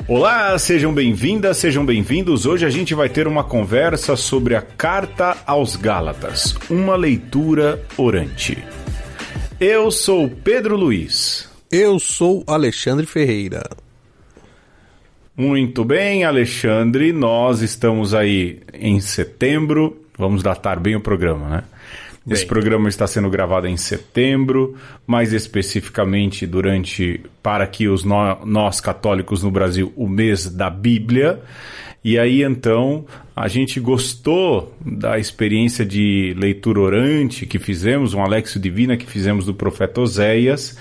Olá, sejam bem-vindas, sejam bem-vindos. Hoje a gente vai ter uma conversa sobre a Carta aos Gálatas, uma leitura orante. Eu sou Pedro Luiz. Eu sou Alexandre Ferreira. Muito bem, Alexandre, nós estamos aí em setembro, vamos datar bem o programa, né? Esse programa está sendo gravado em setembro, mais especificamente para que nós católicos no Brasil, o mês da Bíblia. E aí, então, a gente gostou da experiência de leitura orante que fizemos, um Alexio Divina que fizemos do profeta Oséias.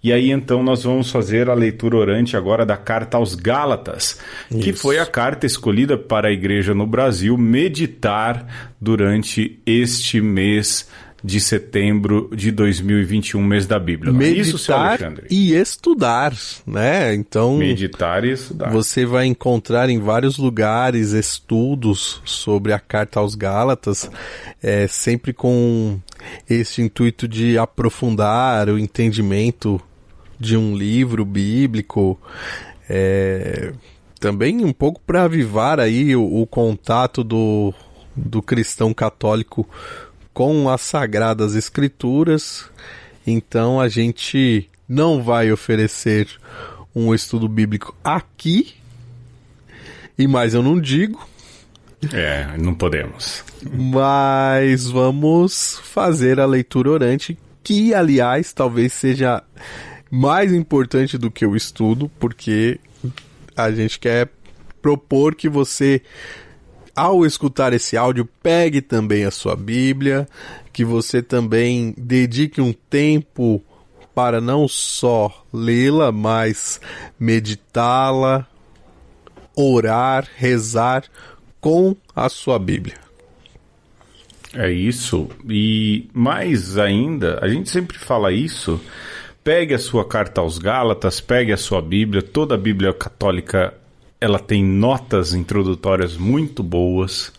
E aí, então, nós vamos fazer a leitura orante agora da Carta aos Gálatas, que foi a carta escolhida para a igreja no Brasil meditar durante este mês de setembro de 2021, mês da Bíblia. Meditar isso, seu Alexandre? E estudar, né? Então, meditar e estudar. Você vai encontrar em vários lugares estudos sobre a Carta aos Gálatas, sempre com esse intuito de aprofundar o entendimento de um livro bíblico, também um pouco para avivar aí o contato do cristão católico com as Sagradas Escrituras. Então a gente não vai oferecer um estudo bíblico aqui, e mais eu não digo. Não podemos. Mas vamos fazer a leitura orante, que aliás talvez seja mais importante do que o estudo, porque a gente quer propor que você, ao escutar esse áudio, pegue também a sua Bíblia, que você também dedique um tempo para não só lê-la, mas meditá-la, orar, rezar com a sua Bíblia. É isso. E mais ainda, a gente sempre fala isso. Pegue a sua Carta aos Gálatas, pegue a sua Bíblia. Toda a Bíblia católica, ela tem notas introdutórias muito boas.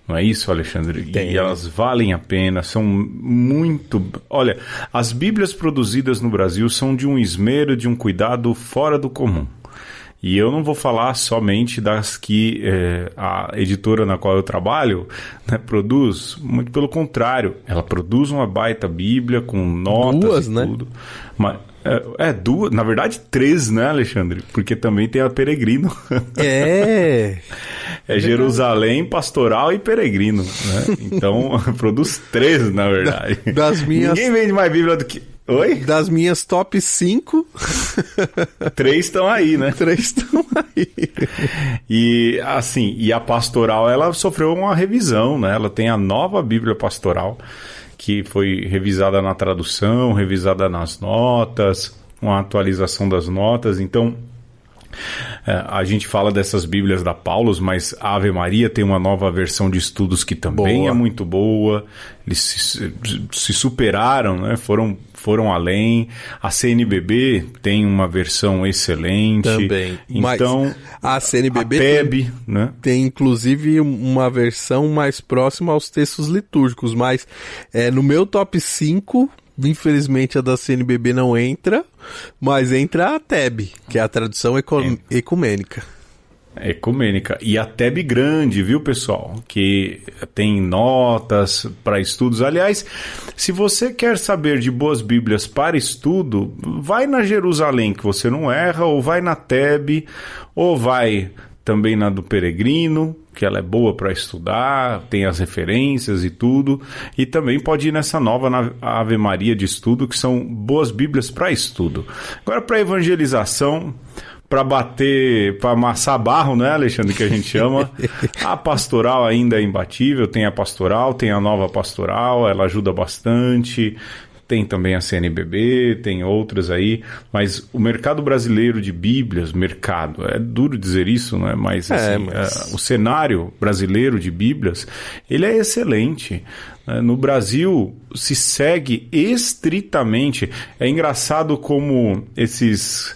Não é isso, Alexandre? Tem. E elas valem a pena, são muito... Olha, as Bíblias produzidas no Brasil são de um esmero, de um cuidado fora do comum. E eu não vou falar somente das que a editora na qual eu trabalho, né, produz, muito pelo contrário. Ela produz uma baita Bíblia com notas e tudo. Mas, duas, na verdade 3, né, Alexandre? Porque também tem a Peregrino. É Jerusalém, Pastoral e Peregrino, né? Então, produz 3, na verdade. Ninguém vende mais Bíblia do que... Oi? Das minhas top 5... 3 estão aí, né? 3 estão aí. E, assim, a Pastoral, ela sofreu uma revisão, né? Ela tem a nova Bíblia Pastoral, que foi revisada na tradução, revisada nas notas, uma atualização das notas. Então, a gente fala dessas Bíblias da Paulus, mas a Ave Maria tem uma nova versão de estudos que também é muito boa. Eles se superaram, né? Foram além. A CNBB tem uma versão excelente. Também. Então, mas a CNBB a PEB, né? Tem inclusive uma versão mais próxima aos textos litúrgicos, mas no meu top 5... Infelizmente a da CNBB não entra, mas entra a TEB, que é a tradução ecumênica. Ecumênica. E a TEB grande, viu, pessoal? Que tem notas para estudos. Aliás, se você quer saber de boas Bíblias para estudo, vai na Jerusalém, que você não erra, ou vai na TEB, ou vai também na do Peregrino, que ela é boa para estudar, tem as referências e tudo, e também pode ir nessa nova na Ave Maria de estudo, que são boas Bíblias para estudo. Agora, para evangelização, para amassar barro, né, Alexandre, que a gente chama, a Pastoral ainda é imbatível. Tem a Pastoral, tem a nova Pastoral, ela ajuda bastante. Tem também a CNBB, tem outras aí, mas o mercado brasileiro de Bíblias, é duro dizer isso, né? Mas, o cenário brasileiro de Bíblias, ele é excelente. No Brasil se segue estritamente. É engraçado como esses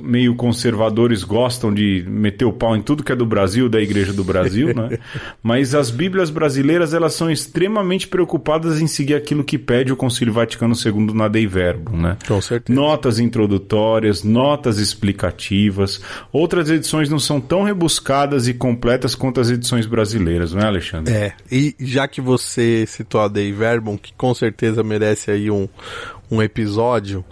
meio conservadores gostam de meter o pau em tudo que é do Brasil, da Igreja do Brasil, né? Mas as Bíblias brasileiras, elas são extremamente preocupadas em seguir aquilo que pede o Concílio Vaticano II na Dei Verbum, né? Com certeza. Notas introdutórias, notas explicativas. Outras edições não são tão rebuscadas e completas quanto as edições brasileiras, não é, Alexandre? E já que você citou a Dei Verbum, que com certeza merece aí um episódio,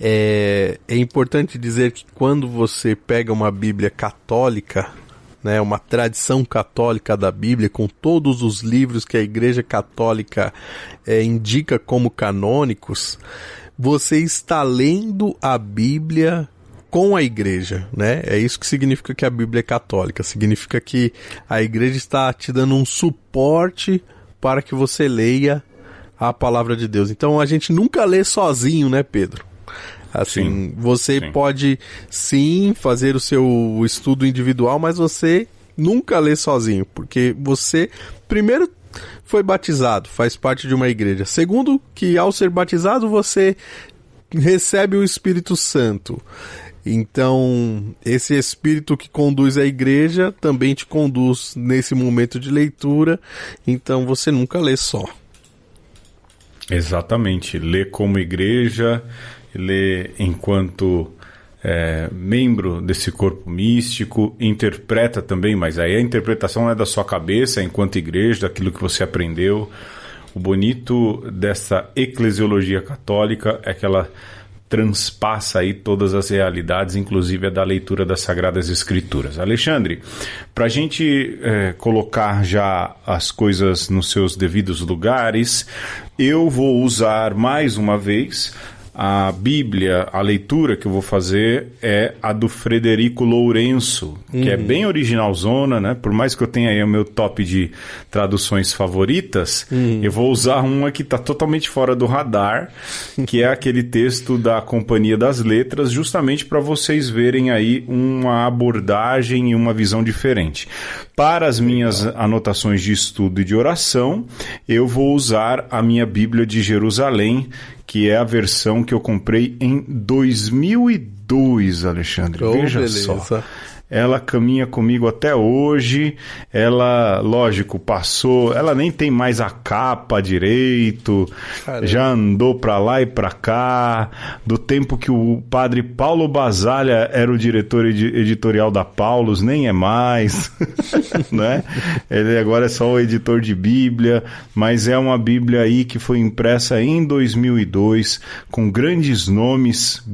é importante dizer que quando você pega uma Bíblia católica, né, uma tradição católica da Bíblia, com todos os livros que a Igreja Católica indica como canônicos, você está lendo a Bíblia com a Igreja, né? É isso que significa que a Bíblia é católica. Significa que a Igreja está te dando um suporte para que você leia a Palavra de Deus. Então a gente nunca lê sozinho, né, Pedro? Assim, você pode sim fazer o seu estudo individual, mas você nunca lê sozinho, porque você, primeiro, foi batizado, faz parte de uma igreja. Segundo, que ao ser batizado você recebe o Espírito Santo. Então, esse Espírito que conduz a igreja também te conduz nesse momento de leitura, então você nunca lê só. Exatamente, lê como igreja, lê enquanto membro desse corpo místico, interpreta também, mas aí a interpretação não é da sua cabeça, é enquanto igreja, daquilo que você aprendeu. O bonito dessa eclesiologia católica é que ela transpassa aí todas as realidades, inclusive a da leitura das Sagradas Escrituras. Alexandre, para a gente colocar já as coisas nos seus devidos lugares, eu vou usar mais uma vez a Bíblia, a leitura que eu vou fazer é a do Frederico Lourenço, que é bem originalzona, né? Por mais que eu tenha aí o meu top de traduções favoritas, eu vou usar uma que está totalmente fora do radar, que é aquele texto da Companhia das Letras, justamente para vocês verem aí uma abordagem e uma visão diferente. Para as minhas anotações de estudo e de oração, eu vou usar a minha Bíblia de Jerusalém, que é a versão que eu comprei em 2002, Alexandre. Veja só. Ela caminha comigo até hoje, ela, lógico, passou, ela nem tem mais a capa direito, caramba, já andou pra lá e pra cá, do tempo que o padre Paulo Basalha era o diretor editorial da Paulus, nem é mais, né? Ele agora é só o editor de Bíblia, mas é uma Bíblia aí que foi impressa em 2002, com grandes nomes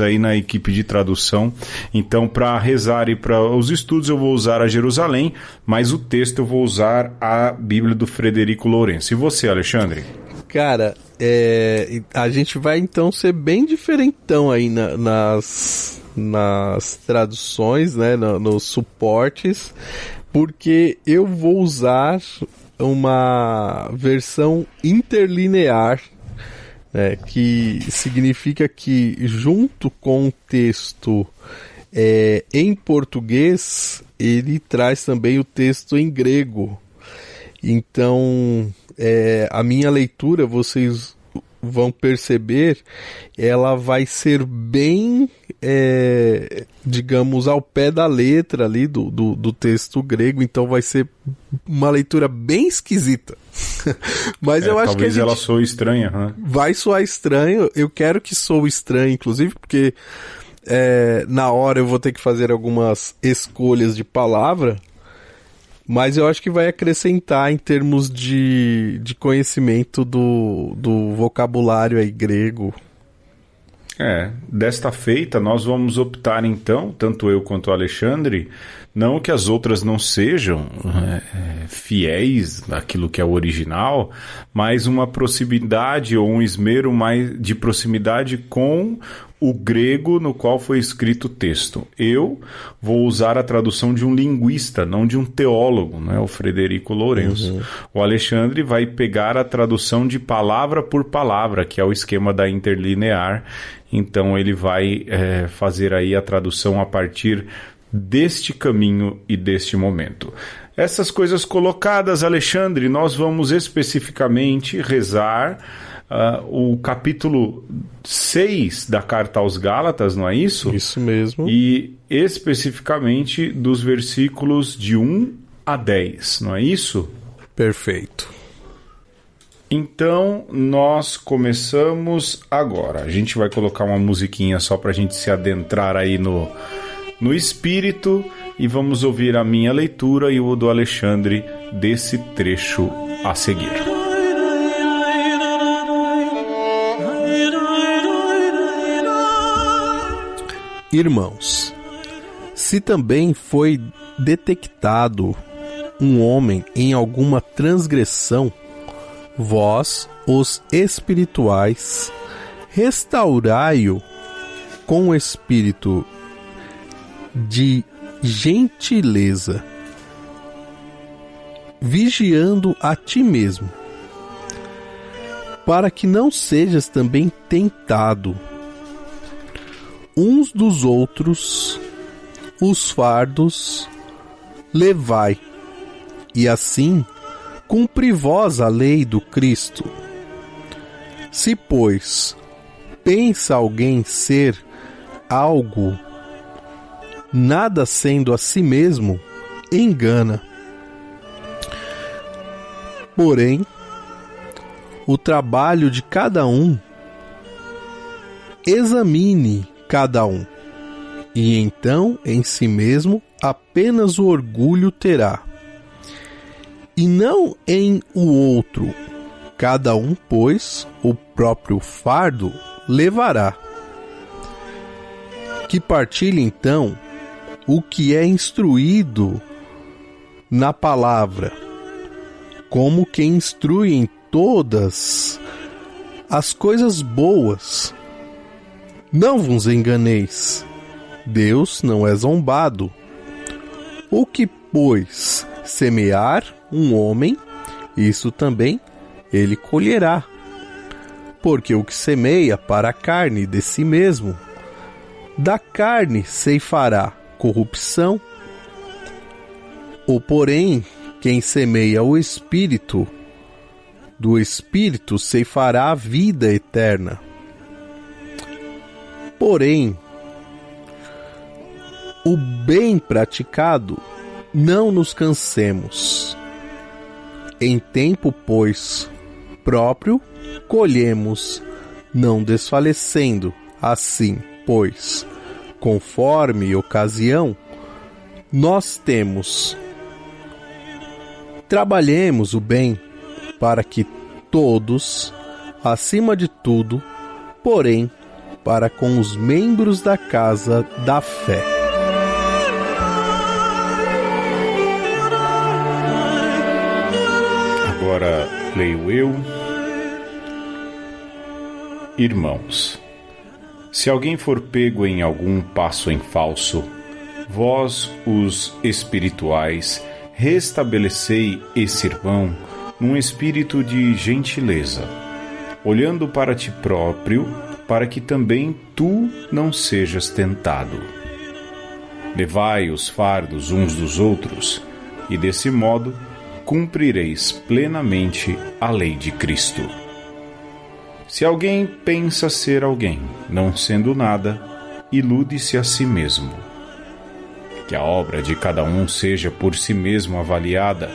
aí na equipe de tradução. Então, para rezar e para os estudos eu vou usar a Jerusalém, mas o texto eu vou usar a Bíblia do Frederico Lourenço. E você, Alexandre? Cara, a gente vai então ser bem diferentão aí nas traduções, né, nos suportes, porque eu vou usar uma versão interlinear, que significa que junto com o texto em português, ele traz também o texto em grego. Então, a minha leitura, vocês vão perceber, ela vai ser bem, digamos, ao pé da letra ali do texto grego, então vai ser uma leitura bem esquisita. Mas eu acho que talvez ela soe estranha, né? Vai soar estranho, eu quero que soe estranho, inclusive, porque na hora eu vou ter que fazer algumas escolhas de palavra, mas eu acho que vai acrescentar em termos de conhecimento do vocabulário aí grego. Desta feita nós vamos optar então, tanto eu quanto o Alexandre, não que as outras não sejam fiéis àquilo que é o original, mas uma proximidade ou um esmero mais de proximidade com o grego no qual foi escrito o texto. Eu vou usar a tradução de um linguista, não de um teólogo, né? O Frederico Lourenço. O Alexandre vai pegar a tradução de palavra por palavra, que é o esquema da interlinear. Então ele vai fazer aí a tradução a partir deste caminho e deste momento. Essas coisas colocadas, Alexandre, nós vamos especificamente rezar o capítulo 6 da carta aos Gálatas, não é isso? Isso mesmo. E especificamente dos versículos de 1 a 10, não é isso? Perfeito. Então, nós começamos agora. A gente vai colocar uma musiquinha só para a gente se adentrar aí no espírito e vamos ouvir a minha leitura e o do Alexandre desse trecho a seguir. Irmãos, se também foi detectado um homem em alguma transgressão, vós, os espirituais, restaurai-o com o espírito de gentileza, vigiando a ti mesmo, para que não sejas também tentado. Uns dos outros os fardos levai, e assim cumpri vós a lei do Cristo. Se, pois, pensa alguém ser algo, nada sendo a si mesmo, engana. Porém, o trabalho de cada um, examine cada um, e então em si mesmo apenas o orgulho terá, e não em o outro. Cada um, pois, o próprio fardo levará. Que partilhe, então, o que é instruído na palavra, como quem instrui em todas as coisas boas. Não vos enganeis, Deus não é zombado. O que, pois, semear um homem, isso também ele colherá. Porque o que semeia para a carne de si mesmo, da carne ceifará corrupção. Ou, porém, quem semeia o Espírito, do Espírito ceifará a vida eterna. Porém, o bem praticado, não nos cansemos. Em tempo, pois, próprio, colhemos, não desfalecendo. Assim, pois, conforme ocasião, nós temos. Trabalhemos o bem, para que todos, acima de tudo, porém, para com os membros da casa da fé. Agora leio eu. Irmãos, se alguém for pego em algum passo em falso, vós, os espirituais, restabelecei esse irmão num espírito de gentileza, olhando para ti próprio, para que também tu não sejas tentado. Levai os fardos uns dos outros, e desse modo cumprireis plenamente a lei de Cristo. Se alguém pensa ser alguém, não sendo nada, ilude-se a si mesmo. Que a obra de cada um seja por si mesmo avaliada,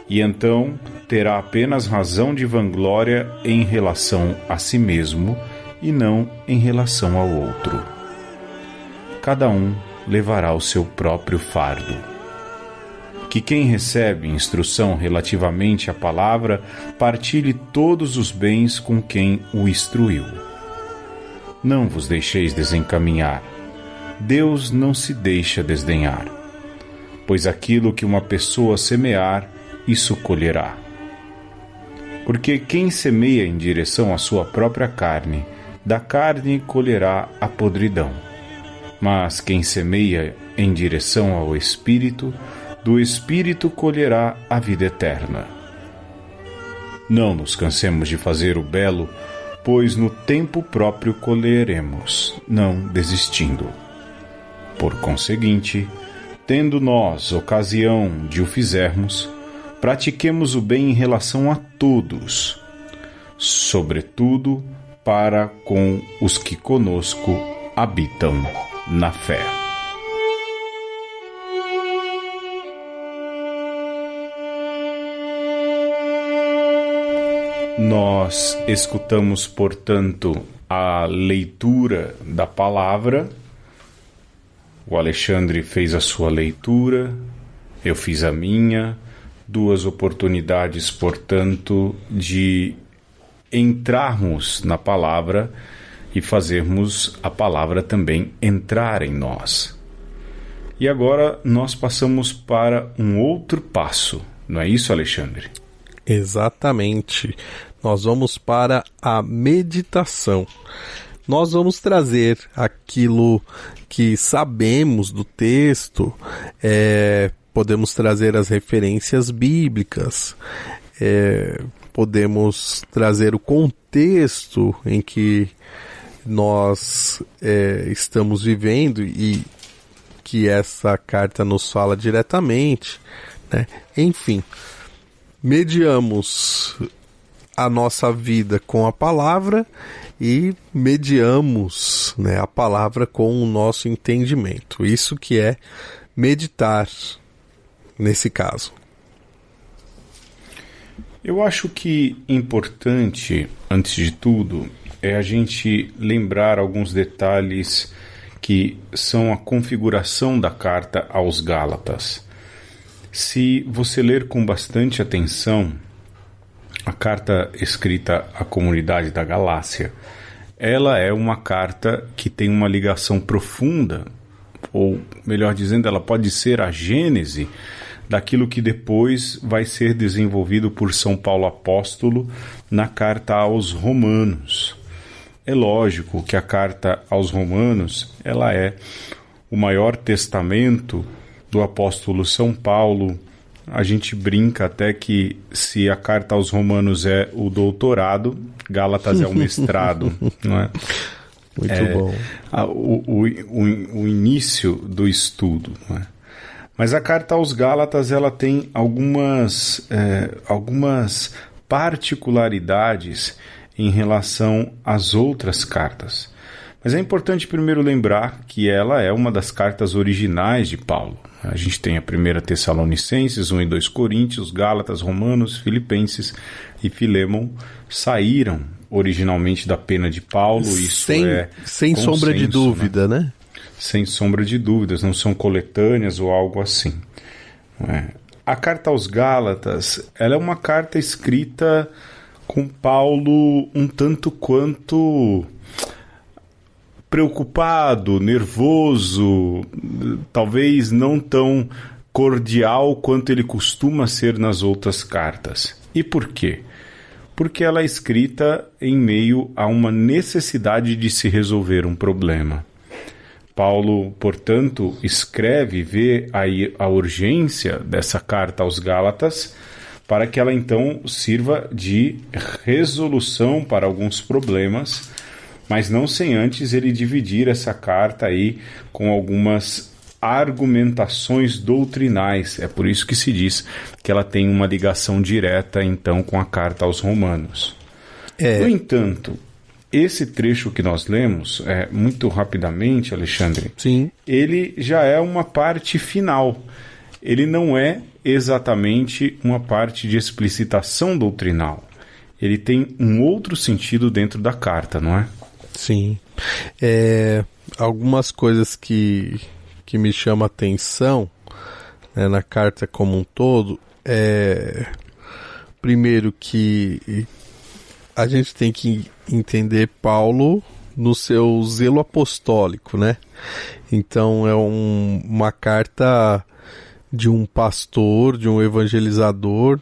e então terá apenas razão de vanglória em relação a si mesmo e não em relação ao outro. Cada um levará o seu próprio fardo. Que quem recebe instrução relativamente à palavra partilhe todos os bens com quem o instruiu. Não vos deixeis desencaminhar. Deus não se deixa desdenhar, pois aquilo que uma pessoa semear, isso colherá. Porque quem semeia em direção à sua própria carne, da carne colherá a podridão. Mas quem semeia em direção ao Espírito, do Espírito colherá a vida eterna. Não nos cansemos de fazer o belo, pois no tempo próprio colheremos, não desistindo. Por conseguinte, tendo nós ocasião de o fizermos, pratiquemos o bem em relação a todos, sobretudo para com os que conosco habitam na fé. Nós escutamos, portanto, a leitura da palavra. O Alexandre fez a sua leitura, eu fiz a minha. Duas oportunidades, portanto, de entrarmos na palavra e fazermos a palavra também entrar em nós. E agora nós passamos para um outro passo, não é isso, Alexandre? Exatamente. Nós vamos para a meditação. Nós vamos trazer aquilo que sabemos do texto, podemos trazer as referências bíblicas, podemos trazer o contexto em que nós estamos vivendo e que essa carta nos fala diretamente, né? Enfim, mediamos a nossa vida com a palavra e mediamos, né, a palavra com o nosso entendimento. Isso que é meditar nesse caso. Eu acho que importante, antes de tudo, é a gente lembrar alguns detalhes que são a configuração da carta aos Gálatas. Se você ler com bastante atenção a carta escrita à comunidade da Galácia, ela é uma carta que tem uma ligação profunda, ou melhor dizendo, ela pode ser a gênese daquilo que depois vai ser desenvolvido por São Paulo Apóstolo na carta aos Romanos. É lógico que a carta aos Romanos, ela é o maior testamento do apóstolo São Paulo. A gente brinca até que se a carta aos Romanos é o doutorado, Gálatas é o mestrado, não é? Muito bom. O início do estudo, não é? Mas a carta aos Gálatas, ela tem algumas particularidades em relação às outras cartas. Mas é importante primeiro lembrar que ela é uma das cartas originais de Paulo. A gente tem a 1 Tessalonicenses, 1 e 2 Coríntios, Gálatas, Romanos, Filipenses e Filemon saíram originalmente da pena de Paulo. Isso sem sombra de dúvida, né? Sem sombra de dúvidas, não são coletâneas ou algo assim. A carta aos Gálatas, ela é uma carta escrita com Paulo um tanto quanto preocupado, nervoso, talvez não tão cordial quanto ele costuma ser nas outras cartas. E por quê? Porque ela é escrita em meio a uma necessidade de se resolver um problema. Paulo, portanto, escreve e vê a urgência dessa carta aos Gálatas para que ela então sirva de resolução para alguns problemas, mas não sem antes ele dividir essa carta aí com algumas argumentações doutrinais. É por isso que se diz que ela tem uma ligação direta então com a carta aos Romanos. No entanto, esse trecho que nós lemos, muito rapidamente, Alexandre, sim, ele já é uma parte final. Ele não é exatamente uma parte de explicitação doutrinal. Ele tem um outro sentido dentro da carta, não é? Sim. Algumas coisas que me chamam a atenção, né, na carta como um todo, primeiro que a gente tem que entender Paulo no seu zelo apostólico, né? Então é uma carta de um pastor, de um evangelizador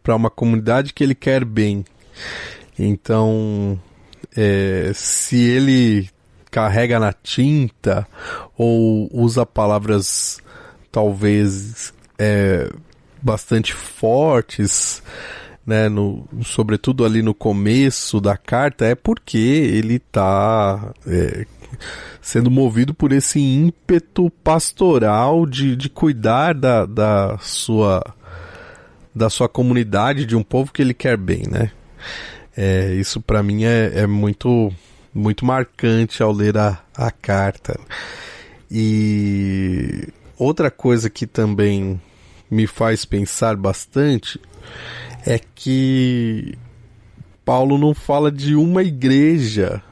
para uma comunidade que ele quer bem. Então, se ele carrega na tinta ou usa palavras talvez bastante fortes, né, sobretudo ali no começo da carta, é porque ele está sendo movido por esse ímpeto pastoral de cuidar da sua comunidade, de um povo que ele quer bem, né? Isso para mim é muito, muito marcante ao ler a carta. E outra coisa que também me faz pensar bastante é que Paulo não fala de uma igreja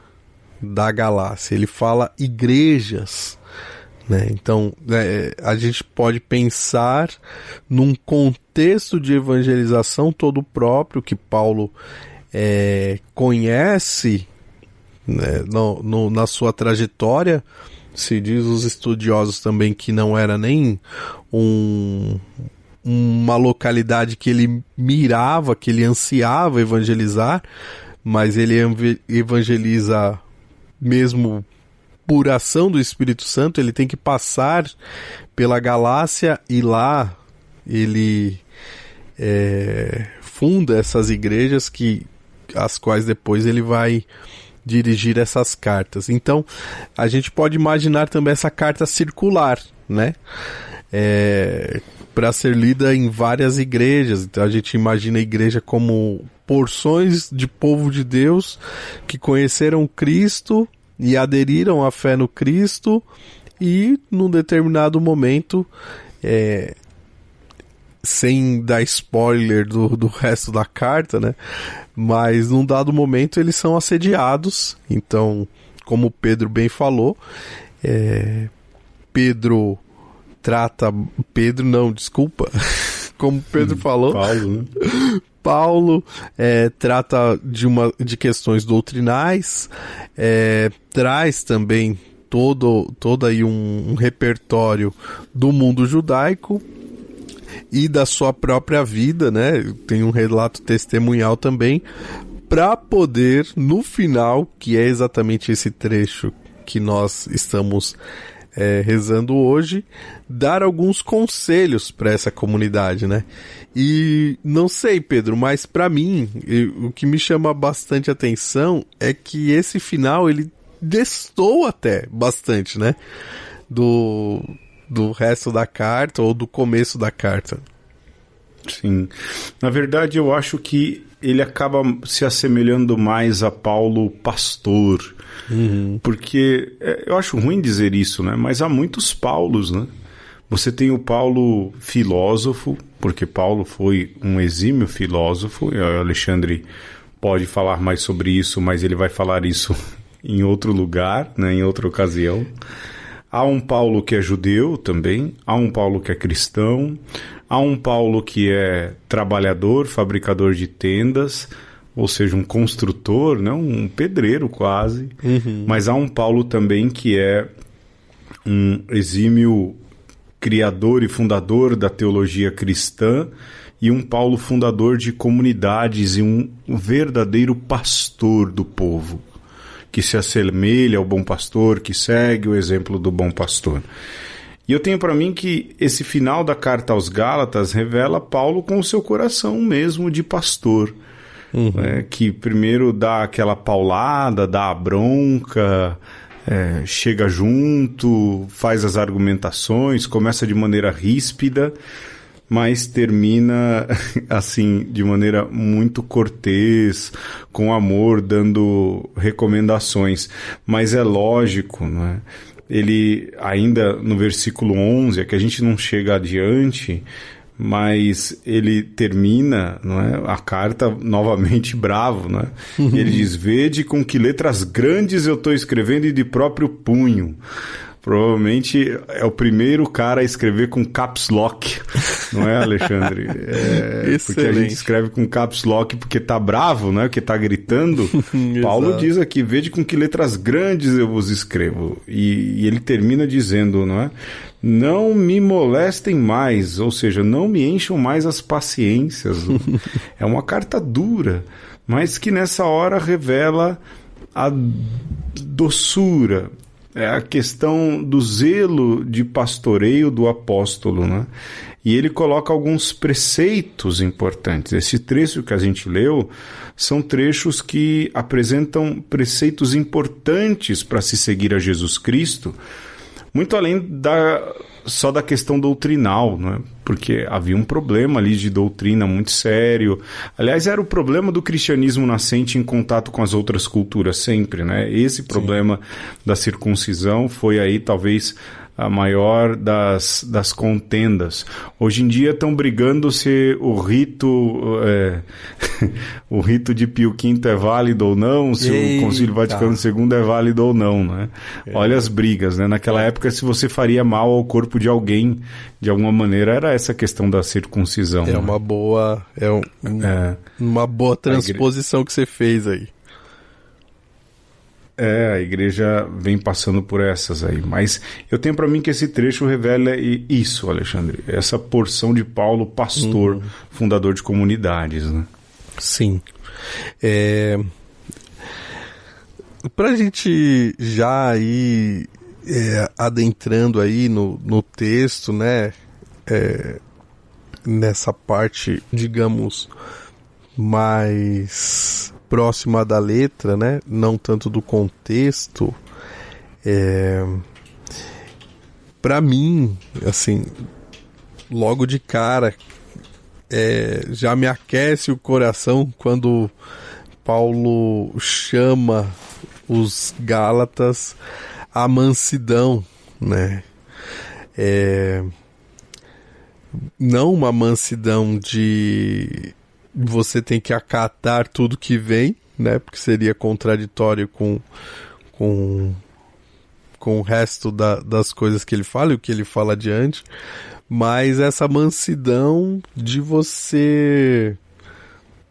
da Galácia, ele fala igrejas, né? Então a gente pode pensar num contexto de evangelização todo próprio que Paulo conhece, né, na sua trajetória. Se diz os estudiosos também que não era nem uma localidade que ele mirava, que ele ansiava evangelizar, mas ele evangeliza mesmo por ação do Espírito Santo. Ele tem que passar pela Galácia e lá ele funda essas igrejas as quais depois ele vai dirigir essas cartas. Então, a gente pode imaginar também essa carta circular, né? Para ser lida em várias igrejas. Então, a gente imagina a igreja como porções de povo de Deus que conheceram Cristo e aderiram à fé no Cristo e, num determinado momento, sem dar spoiler do resto da carta, né? Mas num dado momento eles são assediados. Então, como Pedro bem falou, como Pedro falou, Paulo trata de questões doutrinais, traz também todo aí um repertório do mundo judaico e da sua própria vida, né? Tem um relato testemunhal também, para poder, no final, que é exatamente esse trecho que nós estamos rezando hoje, dar alguns conselhos para essa comunidade, né? E não sei, Pedro, mas para mim, o que me chama bastante atenção é que esse final, ele destoa até bastante, né? Do resto da carta ou do começo da carta. Sim. Na verdade, eu acho que ele acaba se assemelhando mais a Paulo pastor. Porque eu acho ruim dizer isso, né? Mas há muitos Paulos, né? Você tem o Paulo filósofo, porque Paulo foi um exímio filósofo. O Alexandre pode falar mais sobre isso, mas ele vai falar isso em outro lugar, né? Em outra ocasião. Há um Paulo que é judeu também, há um Paulo que é cristão, há um Paulo que é trabalhador, fabricador de tendas, ou seja, um construtor, né? Um pedreiro quase. Mas há um Paulo também que é um exímio criador e fundador da teologia cristã, e um Paulo fundador de comunidades e um verdadeiro pastor do povo, que se assemelha ao bom pastor, que segue o exemplo do bom pastor. E eu tenho para mim que esse final da carta aos Gálatas revela Paulo com o seu coração mesmo de pastor, que primeiro dá aquela paulada, dá a bronca, chega junto, faz as argumentações, começa de maneira ríspida, mas termina assim de maneira muito cortês, com amor, dando recomendações. Mas é lógico, não é? Ele ainda no versículo 11, é que a gente não chega adiante, mas ele termina, não é, a carta novamente bravo, não é? E ele diz: vede com que letras grandes eu estou escrevendo e de próprio punho. Provavelmente é o primeiro cara a escrever com caps lock, não é, Alexandre? Porque a gente escreve com caps lock porque tá bravo, né? Porque tá gritando. Paulo diz aqui: vede com que letras grandes eu vos escrevo. E ele termina dizendo, não é? Não me molestem mais, ou seja, não me encham mais as paciências. É uma carta dura, mas que nessa hora revela a doçura, a questão do zelo de pastoreio do apóstolo, né? E ele coloca alguns preceitos importantes. Esse trecho que a gente leu são trechos que apresentam preceitos importantes para se seguir a Jesus Cristo, muito além só da questão doutrinal, né? Porque havia um problema ali de doutrina muito sério. Aliás, era o problema do cristianismo nascente em contato com as outras culturas sempre, né? Esse problema da circuncisão foi aí talvez a maior das contendas. Hoje em dia estão brigando se o rito o rito de Pio V é válido ou não, se o Concílio Vaticano II é válido ou não, né? Olha as brigas, né? Naquela época, se você faria mal ao corpo de alguém, de alguma maneira, era essa questão da circuncisão. É, né? Uma boa transposição que você fez aí. A igreja vem passando por essas aí. Mas eu tenho para mim que esse trecho revela isso, Alexandre. Essa porção de Paulo, pastor, fundador de comunidades, né? Sim. Pra gente já ir adentrando aí no texto, né? Nessa parte, digamos, mais próxima da letra, né? Não tanto do contexto. Para mim, assim, logo de cara, já me aquece o coração quando Paulo chama os Gálatas à mansidão, né? Não uma mansidão de você tem que acatar tudo que vem, né? Porque seria contraditório com o resto das coisas que ele fala e o que ele fala adiante. Mas essa mansidão de você,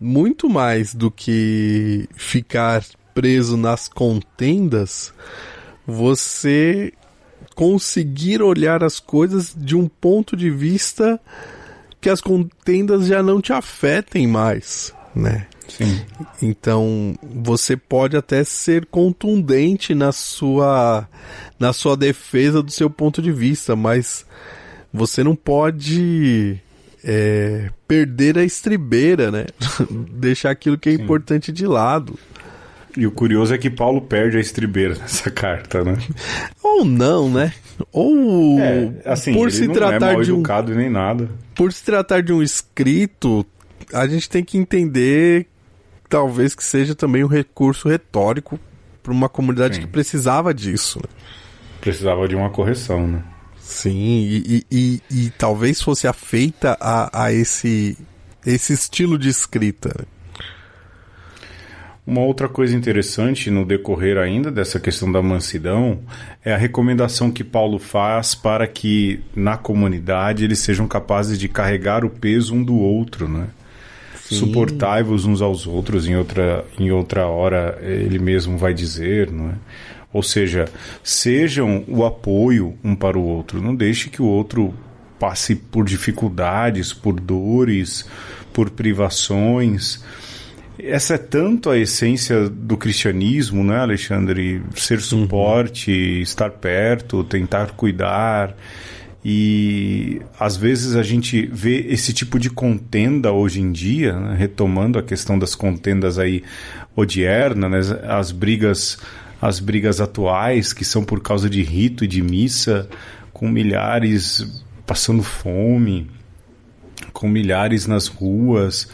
muito mais do que ficar preso nas contendas, você conseguir olhar as coisas de um ponto de vista que as contendas já não te afetem mais, né? Sim. Então, você pode até ser contundente na sua defesa do seu ponto de vista, mas você não pode perder a estribeira, né? Deixar aquilo que é importante de lado. E o curioso é que Paulo perde a estribeira nessa carta, né? Ou não, né? Ou assim, por ele se não tratar é mal de educado nem nada. Por se tratar de um escrito, a gente tem que entender talvez que seja também um recurso retórico para uma comunidade que precisava disso, né? Precisava de uma correção, né? Sim, e talvez fosse afeita a esse estilo de escrita, né? Uma outra coisa interessante no decorrer ainda dessa questão da mansidão é a recomendação que Paulo faz para que na comunidade eles sejam capazes de carregar o peso um do outro, né? Suportai-vos uns aos outros, em outra hora ele mesmo vai dizer, não é? Ou seja, sejam o apoio um para o outro, não deixe que o outro passe por dificuldades, por dores, por privações. Essa é tanto a essência do cristianismo, né, Alexandre? Ser suporte, estar perto, tentar cuidar. E às vezes a gente vê esse tipo de contenda hoje em dia, né? Retomando a questão das contendas aí odiernas, né? As brigas atuais que são por causa de rito e de missa, com milhares passando fome, com milhares nas ruas.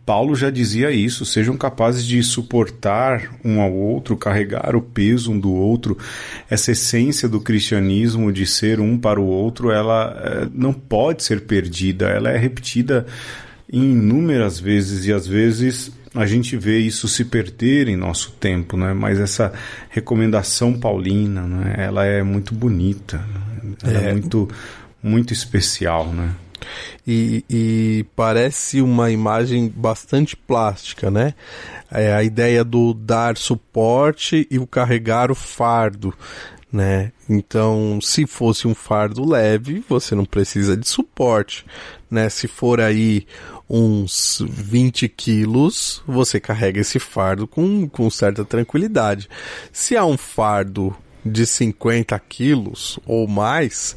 Paulo já dizia isso, sejam capazes de suportar um ao outro, carregar o peso um do outro. Essa essência do cristianismo de ser um para o outro, ela não pode ser perdida, ela é repetida inúmeras vezes, e às vezes a gente vê isso se perder em nosso tempo, né? Mas essa recomendação paulina, né? Ela é muito bonita, né? Ela é muito, muito especial, né? E parece uma imagem bastante plástica, né? A ideia do dar suporte e o carregar o fardo, né? Então, se fosse um fardo leve, você não precisa de suporte, né? Se for aí uns 20 quilos, você carrega esse fardo com certa tranquilidade. Se há um fardo de 50 quilos ou mais,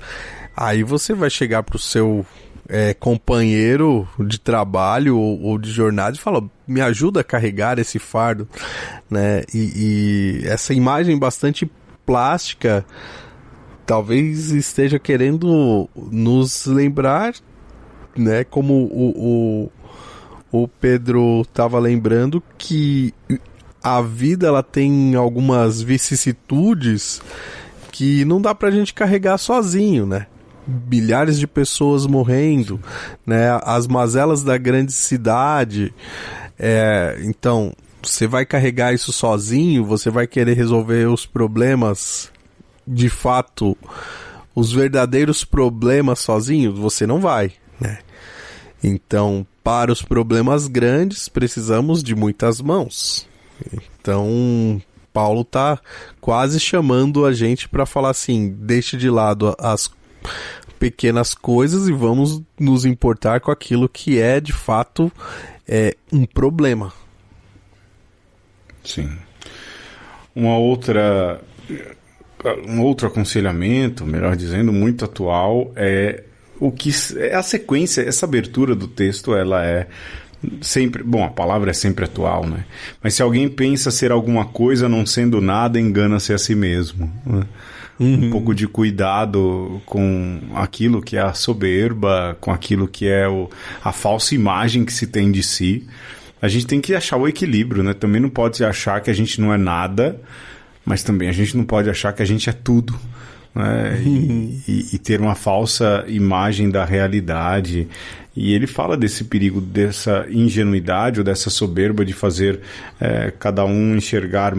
aí você vai chegar para o seu companheiro de trabalho ou de jornada e fala, me ajuda a carregar esse fardo, né? E essa imagem bastante plástica talvez esteja querendo nos lembrar, né, como o Pedro estava lembrando, que a vida ela tem algumas vicissitudes que não dá pra gente carregar sozinho, né? Milhares de pessoas morrendo, né? As mazelas da grande cidade. Então, você vai carregar isso sozinho? Você vai querer resolver os problemas, de fato, os verdadeiros problemas sozinho? Você não vai, né? Então, para os problemas grandes, precisamos de muitas mãos. Então, Paulo está quase chamando a gente para falar assim: deixe de lado as pequenas coisas e vamos nos importar com aquilo que é, de fato, um problema. Sim. Um outro aconselhamento, melhor dizendo, muito atual, é a sequência, essa abertura do texto, ela é sempre, bom, a palavra é sempre atual, né? Mas se alguém pensa ser alguma coisa não sendo nada, engana-se a si mesmo, né? Um pouco de cuidado com aquilo que é a soberba, com aquilo que é a falsa imagem que se tem de si. A gente tem que achar o equilíbrio, né? Também não pode achar que a gente não é nada, mas também a gente não pode achar que a gente é tudo, né? E ter uma falsa imagem da realidade. E ele fala desse perigo, dessa ingenuidade ou dessa soberba de fazer cada um enxergar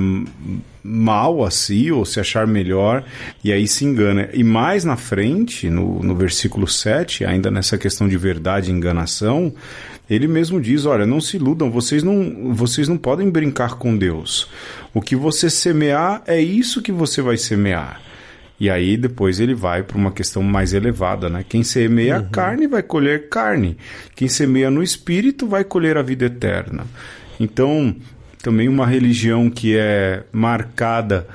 mal a si ou se achar melhor, e aí se engana. E mais na frente, no versículo 7, ainda nessa questão de verdade e enganação, ele mesmo diz: olha, não se iludam, vocês não podem brincar com Deus. O que você semear é isso que você vai semear. E aí depois ele vai para uma questão mais elevada, né? Quem semeia carne vai colher carne. Quem semeia no espírito vai colher a vida eterna. Então, também uma religião que é marcada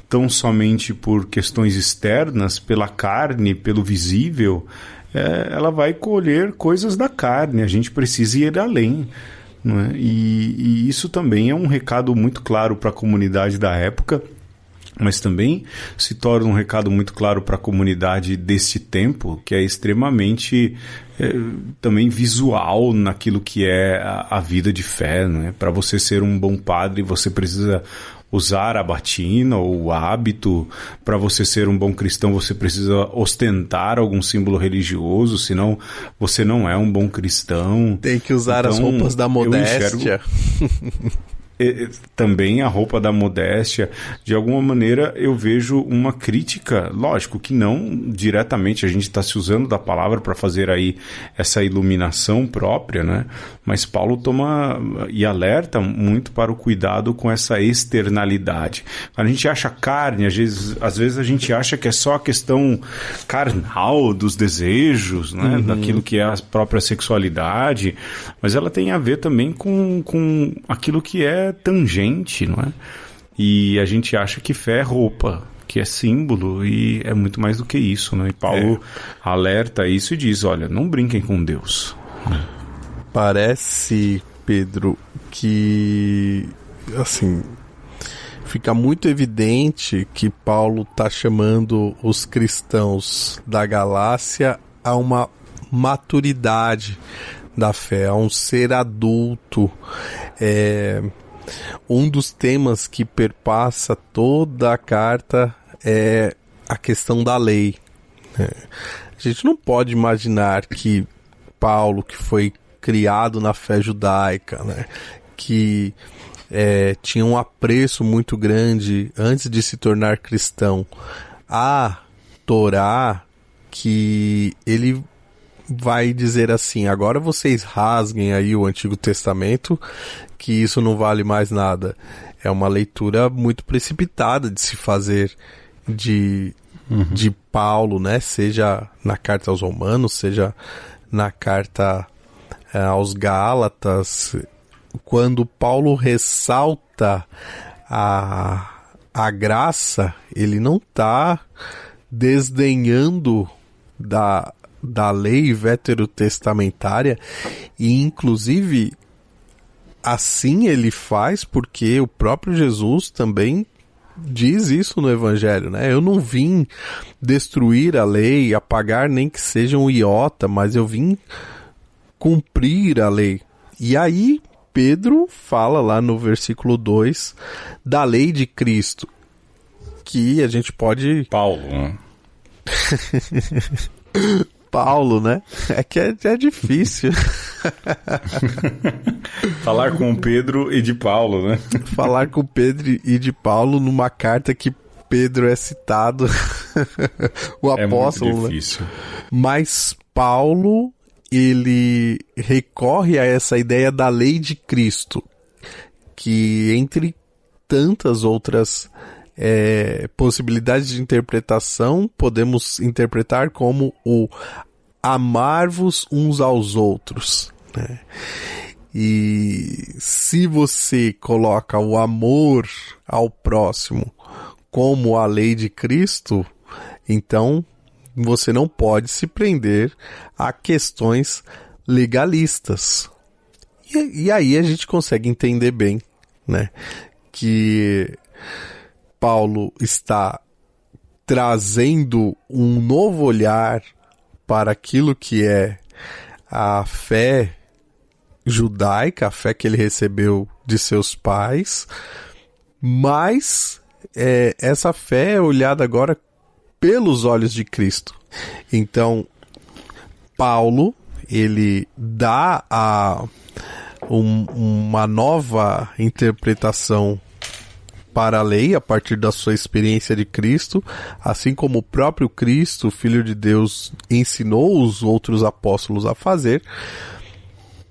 tão somente por questões externas, pela carne, pelo visível, ela vai colher coisas da carne. A gente precisa ir além, não é? E isso também é um recado muito claro para a comunidade da época, mas também se torna um recado muito claro para a comunidade deste tempo, que é extremamente também visual naquilo que é a vida de fé, né? Para você ser um bom padre, você precisa usar a batina ou o hábito. Para você ser um bom cristão, você precisa ostentar algum símbolo religioso, senão você não é um bom cristão. Tem que usar as roupas da modéstia. Também a roupa da modéstia. De alguma maneira eu vejo uma crítica, lógico que não diretamente, a gente está se usando da palavra para fazer aí essa iluminação própria, né? Mas Paulo toma e alerta muito para o cuidado com essa externalidade. A gente acha carne, às vezes a gente acha que é só a questão carnal dos desejos, né? Daquilo que é a própria sexualidade, mas ela tem a ver também com aquilo que é tangente, não é? E a gente acha que fé é roupa, que é símbolo, e é muito mais do que isso, né? E Paulo alerta isso e diz: olha, não brinquem com Deus. Parece, Pedro, que assim fica muito evidente que Paulo está chamando os cristãos da Galácia a uma maturidade da fé, a um ser adulto. Um dos temas que perpassa toda a carta é a questão da lei. A gente não pode imaginar que Paulo, que foi criado na fé judaica, né, que tinha um apreço muito grande antes de se tornar cristão à Torá, que ele vai dizer assim: agora vocês rasguem aí o Antigo Testamento, que isso não vale mais nada. É uma leitura muito precipitada de se fazer de Paulo, né? Seja na carta aos Romanos, seja na carta aos Gálatas. Quando Paulo ressalta a graça, ele não está desdenhando da lei veterotestamentária, e inclusive assim ele faz porque o próprio Jesus também diz isso no Evangelho, né? Eu não vim destruir a lei, apagar nem que seja um iota, mas eu vim cumprir a lei. E aí Pedro fala lá no versículo 2 da lei de Cristo, que a gente pode... Paulo, né? Paulo, né? É que é difícil. Falar com Pedro e de Paulo, né? Falar com Pedro e de Paulo numa carta que Pedro é citado, o apóstolo. É muito difícil. Né? Mas Paulo, ele recorre a essa ideia da lei de Cristo, que entre tantas outras possibilidades de interpretação, podemos interpretar como o amar-vos uns aos outros, né? E se você coloca o amor ao próximo como a lei de Cristo, então você não pode se prender a questões legalistas. E aí a gente consegue entender bem, né, que Paulo está trazendo um novo olhar para aquilo que é a fé judaica, a fé que ele recebeu de seus pais, mas essa fé é olhada agora pelos olhos de Cristo. Então, Paulo, ele dá uma nova interpretação para a lei a partir da sua experiência de Cristo, assim como o próprio Cristo, Filho de Deus, ensinou os outros apóstolos a fazer,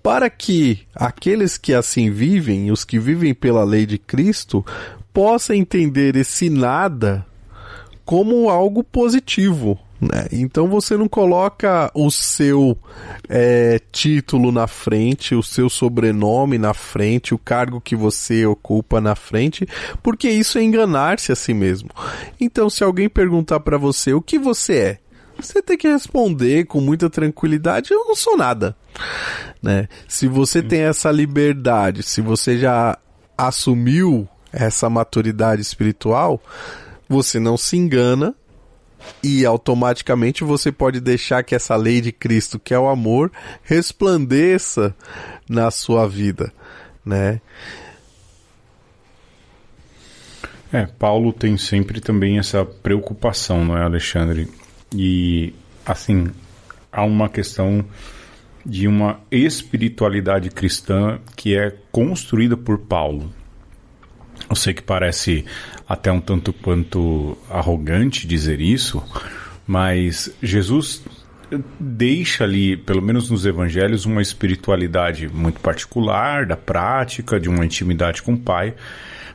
para que aqueles que assim vivem, os que vivem pela lei de Cristo, possam entender esse nada como algo positivo, né? Então você não coloca o seu título na frente, o seu sobrenome na frente, o cargo que você ocupa na frente, porque isso é enganar-se a si mesmo. Então, se alguém perguntar para você o que você é, você tem que responder com muita tranquilidade: eu não sou nada, né? Se você tem essa liberdade, se você já assumiu essa maturidade espiritual, você não se engana e automaticamente você pode deixar que essa lei de Cristo, que é o amor, resplandeça na sua vida, né? Paulo tem sempre também essa preocupação, não é, Alexandre? E, assim, há uma questão de uma espiritualidade cristã que é construída por Paulo. Eu sei que parece até um tanto quanto arrogante dizer isso, mas Jesus deixa ali, pelo menos nos evangelhos, uma espiritualidade muito particular, da prática, de uma intimidade com o Pai.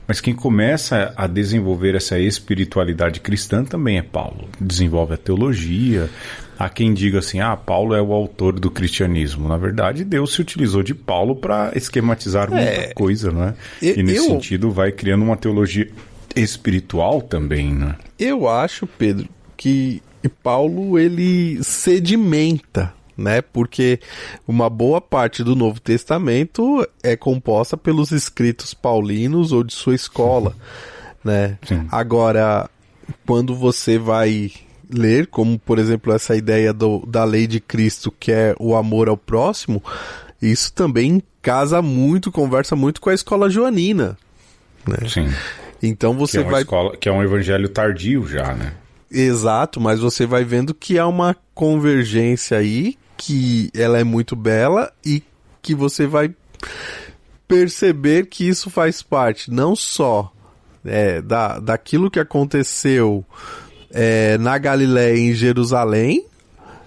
Mas quem começa a desenvolver essa espiritualidade cristã também é Paulo. Desenvolve a teologia. Há quem diga assim: Paulo é o autor do cristianismo. Na verdade, Deus se utilizou de Paulo para esquematizar muita coisa, não é? E nesse sentido vai criando uma teologia espiritual também, né? Eu acho, Pedro, que Paulo, ele sedimenta, né? Porque uma boa parte do Novo Testamento é composta pelos escritos paulinos ou de sua escola, né? Sim. Agora, quando você vai ler, como por exemplo essa ideia da lei de Cristo, que é o amor ao próximo, isso também conversa muito com a escola joanina, né? Sim. Então você que é um evangelho tardio já, né? Exato, mas você vai vendo que há uma convergência aí, que ela é muito bela e que você vai perceber que isso faz parte não só daquilo que aconteceu na Galiléia e em Jerusalém,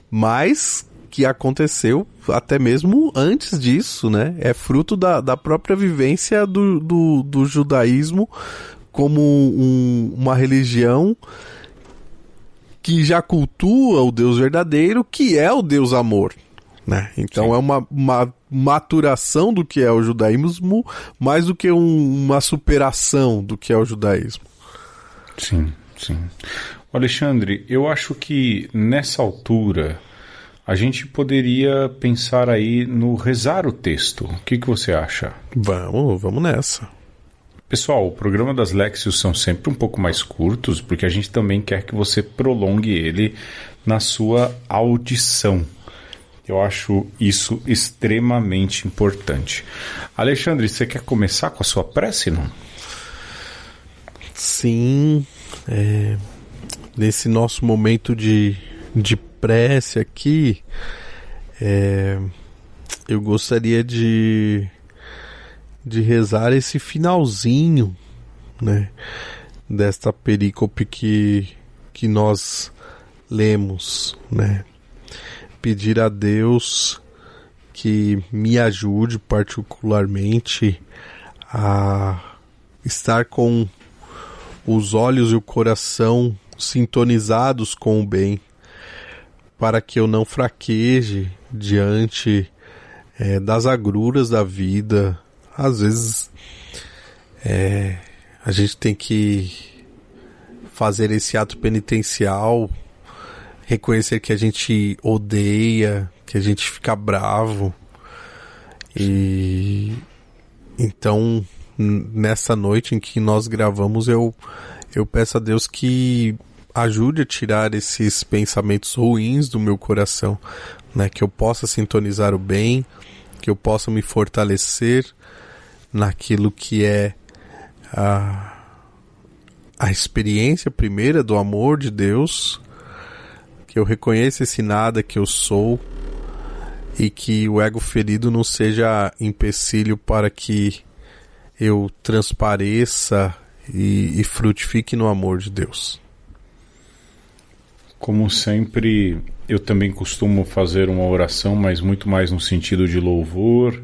mas que aconteceu até mesmo antes disso, né? É fruto da própria vivência do judaísmo como uma religião que já cultua o Deus verdadeiro, que é o Deus amor, né? Então sim, é uma maturação do que é o judaísmo, mais do que uma superação do que é o judaísmo. Sim, sim. Alexandre, eu acho que nessa altura a gente poderia pensar aí no rezar o texto. O que você acha? Vamos nessa. Pessoal, o programa das Lexios são sempre um pouco mais curtos, porque a gente também quer que você prolongue ele na sua audição. Eu acho isso extremamente importante. Alexandre, você quer começar com a sua prece, não? Sim, nesse nosso momento de prece aqui, eu gostaria de rezar esse finalzinho, né, desta perícope que nós lemos, né? Pedir a Deus que me ajude particularmente a estar com os olhos e o coração sintonizados com o bem, para que eu não fraqueje diante das agruras da vida. Às vezes a gente tem que fazer esse ato penitencial, reconhecer que a gente odeia, que a gente fica bravo. E então, nessa noite em que nós gravamos, eu peço a Deus que ajude a tirar esses pensamentos ruins do meu coração, né? Que eu possa sintonizar o bem, que eu possa me fortalecer naquilo que é a experiência primeira do amor de Deus, que eu reconheça esse nada que eu sou e que o ego ferido não seja empecilho para que eu transpareça e frutifique no amor de Deus. Como sempre, eu também costumo fazer uma oração, mas muito mais no sentido de louvor.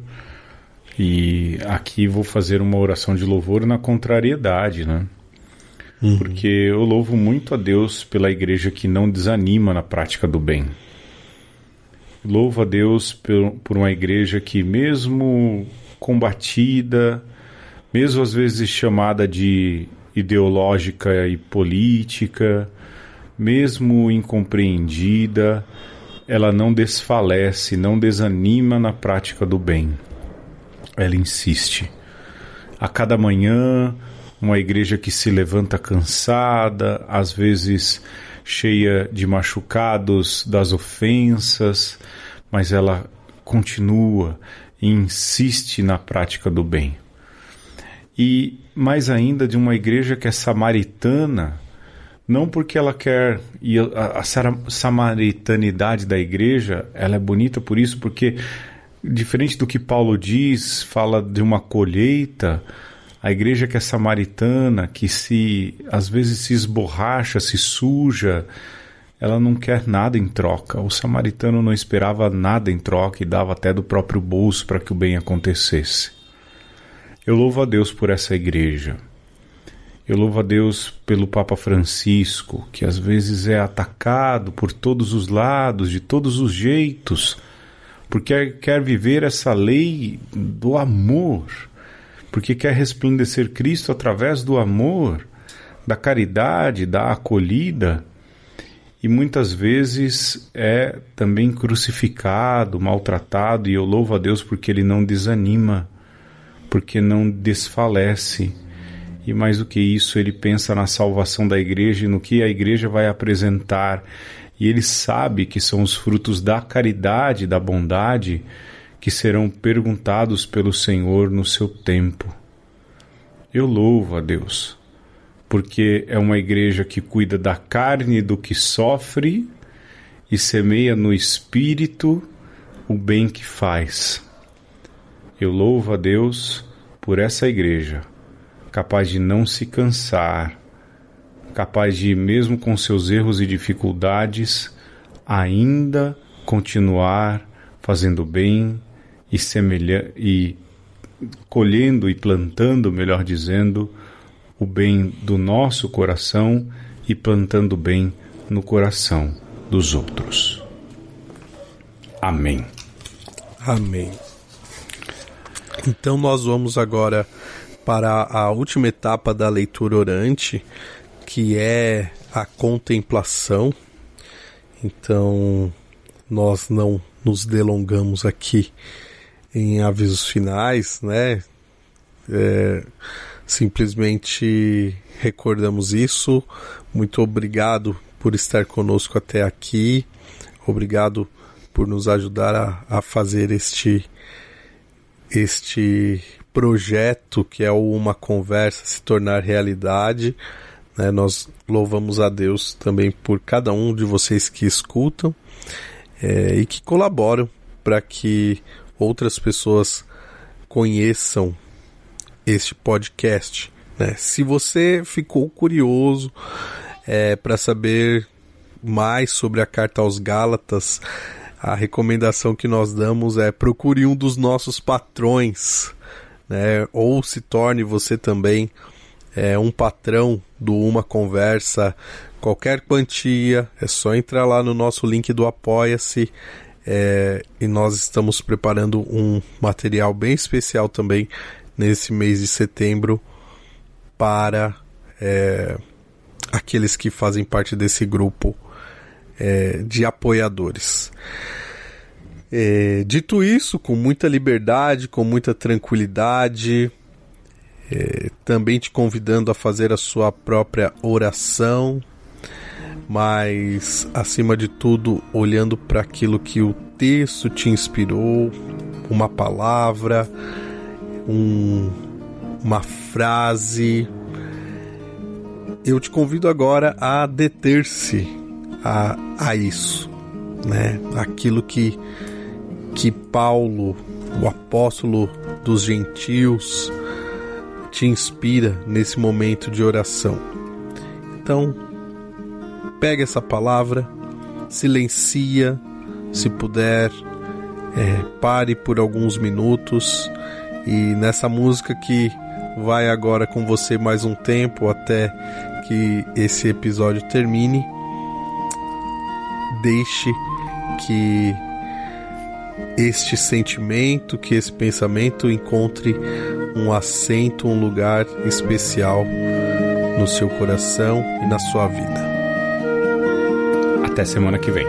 E aqui vou fazer uma oração de louvor na contrariedade, né? Porque eu louvo muito a Deus pela igreja que não desanima na prática do bem. Louvo a Deus por uma igreja que, mesmo combatida, mesmo às vezes chamada de ideológica e política, mesmo incompreendida, ela não desfalece, não desanima na prática do bem. Ela insiste. A cada manhã, uma igreja que se levanta cansada, às vezes cheia de machucados das ofensas, mas ela continua e insiste na prática do bem. E mais ainda, de uma igreja que é samaritana, não porque ela quer, e a samaritanidade da igreja, ela é bonita por isso, porque diferente do que Paulo diz, fala de uma colheita. A igreja que é samaritana, que às vezes se esborracha, se suja, ela não quer nada em troca. O samaritano não esperava nada em troca e dava até do próprio bolso para que o bem acontecesse. Eu louvo a Deus por essa igreja. Eu louvo a Deus pelo Papa Francisco, que às vezes é atacado por todos os lados, de todos os jeitos, porque quer viver essa lei do amor, porque quer resplandecer Cristo através do amor, da caridade, da acolhida, e muitas vezes é também crucificado, maltratado, e eu louvo a Deus porque ele não desanima, porque não desfalece, e mais do que isso, ele pensa na salvação da igreja e no que a igreja vai apresentar, e ele sabe que são os frutos da caridade, da bondade, que serão perguntados pelo Senhor no seu tempo. Eu louvo a Deus, porque é uma igreja que cuida da carne do que sofre e semeia no espírito o bem que faz. Eu louvo a Deus por essa igreja, capaz de não se cansar, capaz de, mesmo com seus erros e dificuldades, ainda continuar fazendo bem e colhendo e plantando, melhor dizendo, o bem do nosso coração e plantando bem no coração dos outros. Amém. Amém. Então nós vamos agora para a última etapa da leitura orante, que é a contemplação. Então nós não nos delongamos aqui em avisos finais, né? simplesmente recordamos isso. Muito obrigado por estar conosco até aqui. Obrigado por nos ajudar a fazer este projeto que é Uma Conversa se tornar realidade. Nós louvamos a Deus também por cada um de vocês que escutam e que colaboram para que outras pessoas conheçam este podcast. Se você ficou curioso para saber mais sobre a carta aos Gálatas, a recomendação que nós damos é: procure um dos nossos patrões, ou se torne você também um patrão do Uma Conversa. Qualquer quantia, é só entrar lá no nosso link do Apoia-se, e nós estamos preparando um material bem especial também nesse mês de setembro para aqueles que fazem parte desse grupo de apoiadores. Dito isso, com muita liberdade, com muita tranquilidade, também te convidando a fazer a sua própria oração, mas acima de tudo olhando para aquilo que o texto te inspirou, uma palavra, uma frase. Eu te convido agora a deter-se a isso, aquilo que Paulo, o apóstolo dos gentios, te inspira nesse momento de oração. Então, pega essa palavra, silencia, se puder, pare por alguns minutos, e nessa música que vai agora com você mais um tempo até que esse episódio termine, deixe que este sentimento, que esse pensamento encontre um assento, um lugar especial no seu coração e na sua vida. Até semana que vem.